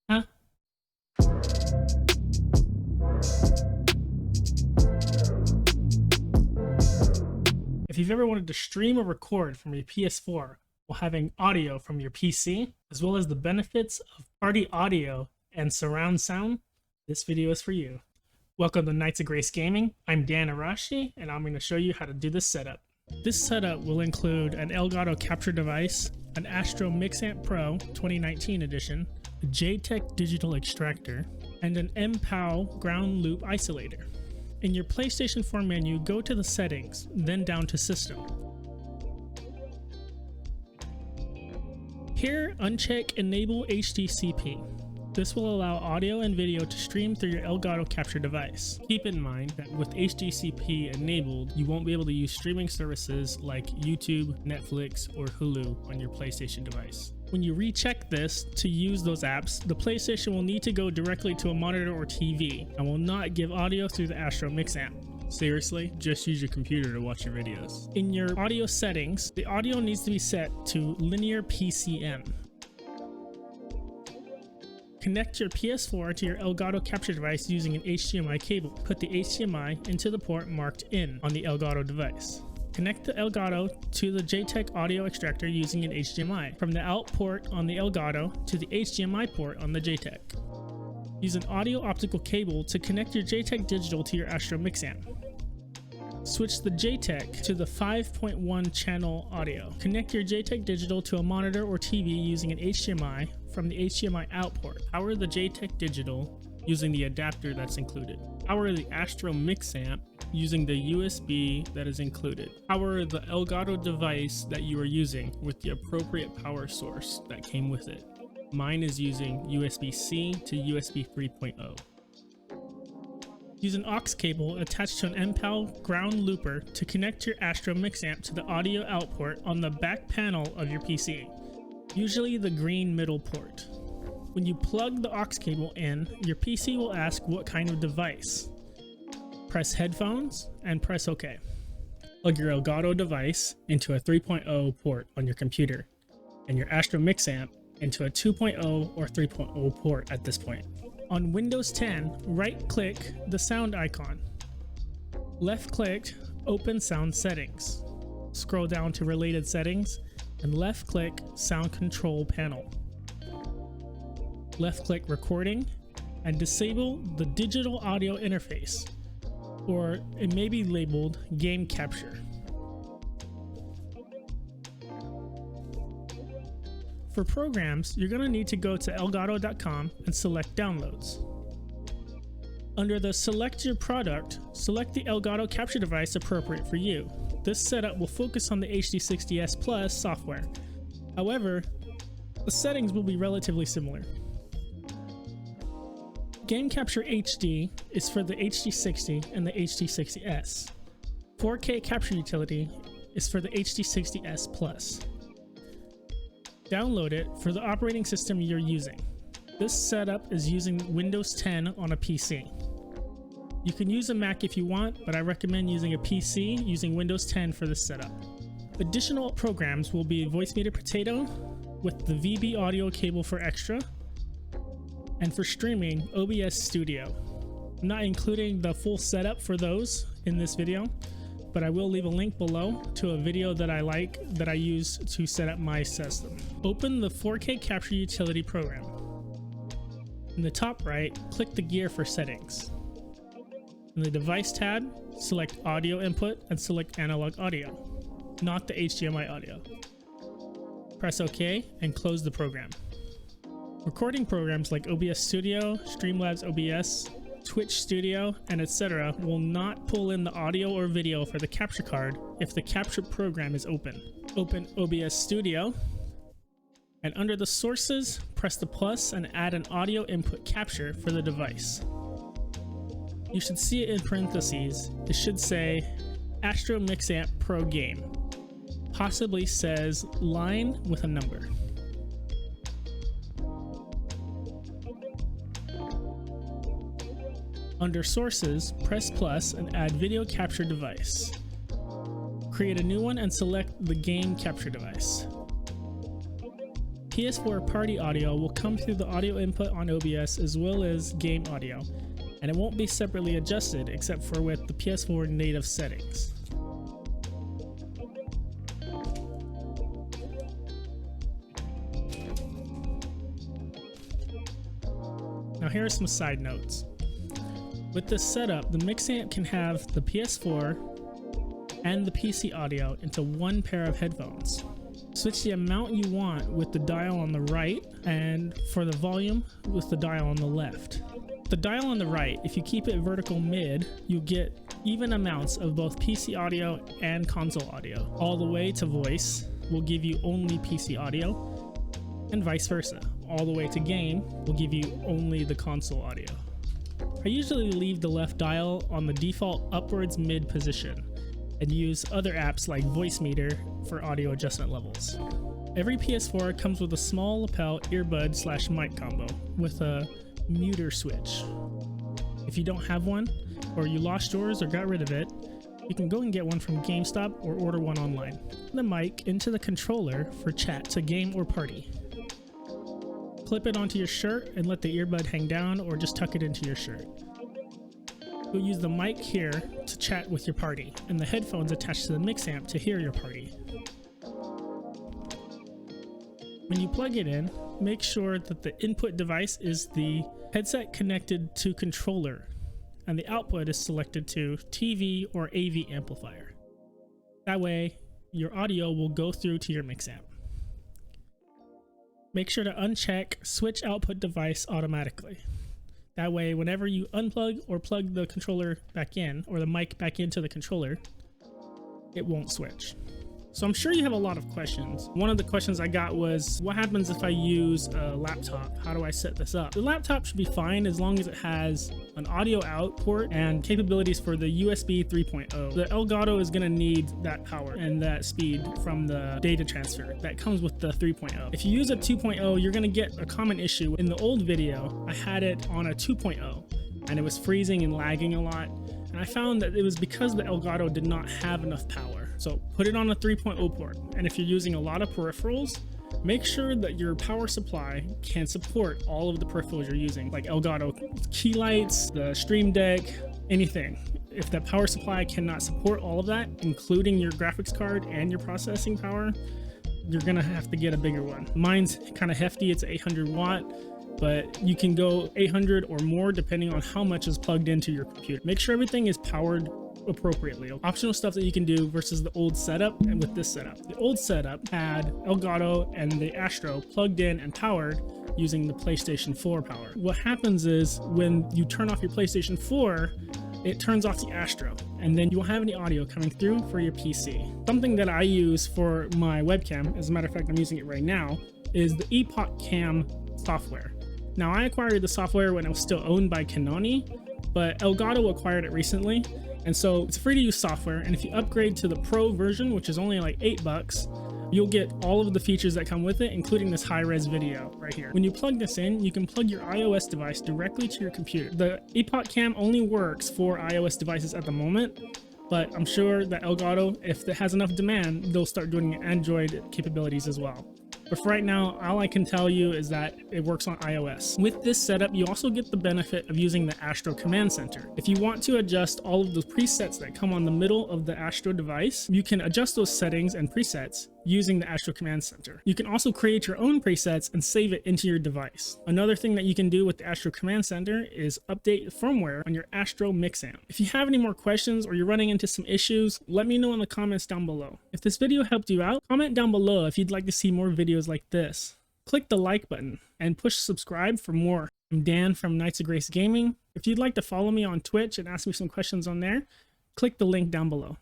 Huh? If you've ever wanted to stream or record from your PS4 while having audio from your PC, as well as the benefits of party audio and surround sound, this video is for you. Welcome to Knights of Grace Gaming. I'm Dan Arashi, and I'm going to show you how to do this setup. This setup will include an Elgato capture device, an Astro Mixamp Pro 2019 edition, a jtech digital extractor, and an Mpow ground loop isolator. In your PlayStation 4 menu, go to the settings, then down to system. Here, uncheck enable HDCP. This will allow audio and video to stream through your Elgato capture device. Keep in mind that with HDCP enabled, you won't be able to use streaming services like YouTube, Netflix, or Hulu on your PlayStation device. When you recheck this to use those apps, the PlayStation will need to go directly to a monitor or TV and will not give audio through the Astro Mixamp. Seriously, just use your computer to watch your videos. In your audio settings, the audio needs to be set to linear PCM. Connect your PS4 to your Elgato capture device using an HDMI cable. Put the HDMI into the port marked in on the Elgato device. Connect the Elgato to the jtech audio extractor using an HDMI from the out port on the Elgato to the HDMI port on the jtech. Use an audio optical cable to connect your jtech digital to your Astro Mixamp. Switch the jtech to the 5.1 channel audio. Connect your jtech digital to a monitor or TV using an HDMI from the HDMI out port. Power the jtech digital using the adapter that's included. Power the Astro Mixamp using the USB that is included. Power the Elgato device that you are using with the appropriate power source that came with it. Mine is using USB-C to USB 3.0. Use an aux cable attached to an Mpow ground looper to connect your Astro Mixamp to the audio out port on the back panel of your PC, usually the green middle port. When you plug the aux cable in, your PC will ask what kind of device. Press headphones and press OK. Plug your Elgato device into a 3.0 port on your computer and your Astro Mixamp into a 2.0 or 3.0 port at this point. On Windows 10, right-click the sound icon. Left-click Open Sound Settings. Scroll down to Related Settings and left-click Sound Control Panel. Left-click Recording and disable the Digital Audio Interface, or it may be labeled Game Capture. For programs, you're going to need to go to elgato.com and select Downloads. Under the Select Your Product, select the Elgato capture device appropriate for you. This setup will focus on the HD60S Plus software. However, the settings will be relatively similar. Game Capture HD is for the HD60 and the HD60S. 4K Capture Utility is for the HD60S Plus. Download it for the operating system you're using. This setup is using Windows 10 on a PC. You can use a Mac if you want, but I recommend using a PC using Windows 10 for this setup. Additional programs will be VoiceMeeter Potato with the VB audio cable for extra, and for streaming, OBS Studio. I'm not including the full setup for those in this video, but I will leave a link below to a video that I like that I use to set up my system. Open the 4K Capture Utility program. In the top right, click the gear for settings. In the device tab, select audio input and select analog audio, not the HDMI audio. Press OK and close the program. Recording programs like OBS Studio, Streamlabs OBS, Twitch Studio, and etc. will not pull in the audio or video for the capture card if the capture program is open. Open OBS Studio, and under the sources, press the plus and add an audio input capture for the device. You should see it in parentheses. It should say Astro Mixamp Pro Game. Possibly says line with a number. Under Sources, press plus and add Video Capture Device. Create a new one and select the Game Capture Device. PS4 party audio will come through the audio input on OBS as well as game audio, and it won't be separately adjusted except for with the PS4 native settings. Now here are some side notes. With this setup, the Mixamp can have the PS4 and the PC audio into one pair of headphones. Switch the amount you want with the dial on the right, and for the volume with the dial on the left. The dial on the right, if you keep it vertical mid, you'll get even amounts of both PC audio and console audio. All the way to voice will give you only PC audio, and vice versa. All the way to game will give you only the console audio. I usually leave the left dial on the default upwards mid position and use other apps like VoiceMeeter for audio adjustment levels. Every PS4 comes with a small lapel earbud/mic combo with a muter switch. If you don't have one, or you lost yours or got rid of it, you can go and get one from GameStop or order one online. The mic into the controller for chat to game or party. Clip it onto your shirt and let the earbud hang down, or just tuck it into your shirt. You'll use the mic here to chat with your party, and the headphones attached to the Mixamp to hear your party. When you plug it in, make sure that the input device is the headset connected to controller, and the output is selected to TV or AV amplifier. That way, your audio will go through to your Mixamp. Make sure to uncheck switch output device automatically. That way, whenever you unplug or plug the controller back in, or the mic back into the controller, it won't switch. So I'm sure you have a lot of questions. One of the questions I got was, what happens if I use a laptop? How do I set this up? The laptop should be fine as long as it has an audio out port and capabilities for the USB 3.0. The Elgato is gonna need that power and that speed from the data transfer that comes with the 3.0. If you use a 2.0, you're gonna get a common issue. In the old video, I had it on a 2.0 and it was freezing and lagging a lot. And I found that it was because the Elgato did not have enough power. So put it on a 3.0 port. And if you're using a lot of peripherals, make sure that your power supply can support all of the peripherals you're using, like Elgato key lights, the Stream Deck, anything. If that power supply cannot support all of that, including your graphics card and your processing power, you're gonna have to get a bigger one. Mine's kind of hefty, it's 800 watt. But you can go 800 or more depending on how much is plugged into your computer. Make sure everything is powered appropriately. Optional stuff that you can do versus the old setup and with this setup. The old setup had Elgato and the Astro plugged in and powered using the PlayStation 4 power. What happens is when you turn off your PlayStation 4, it turns off the Astro, and then you won't have any audio coming through for your PC. Something that I use for my webcam, as a matter of fact I'm using it right now, is the Epoch Cam software. Now, I acquired the software when it was still owned by Konami, but Elgato acquired it recently, and so it's free to use software, and if you upgrade to the Pro version, which is only like $8, you'll get all of the features that come with it, including this high-res video right here. When you plug this in, you can plug your iOS device directly to your computer. The Epoch Cam only works for iOS devices at the moment, but I'm sure that Elgato, if it has enough demand, they'll start doing Android capabilities as well. But for right now, all I can tell you is that it works on iOS. With this setup, you also get the benefit of using the Astro Command Center. If you want to adjust all of the presets that come on the middle of the Astro device, you can adjust those settings and presets using the Astro Command Center. You can also create your own presets and save it into your device. Another thing that you can do with the Astro Command Center is update the firmware on your Astro Mixamp. If you have any more questions or you're running into some issues, let me know in the comments down below. If this video helped you out, comment down below if you'd like to see more videos like this. Click the like button and push subscribe for more. I'm Dan from Knights of Grace Gaming. If you'd like to follow me on Twitch and ask me some questions on there, click the link down below.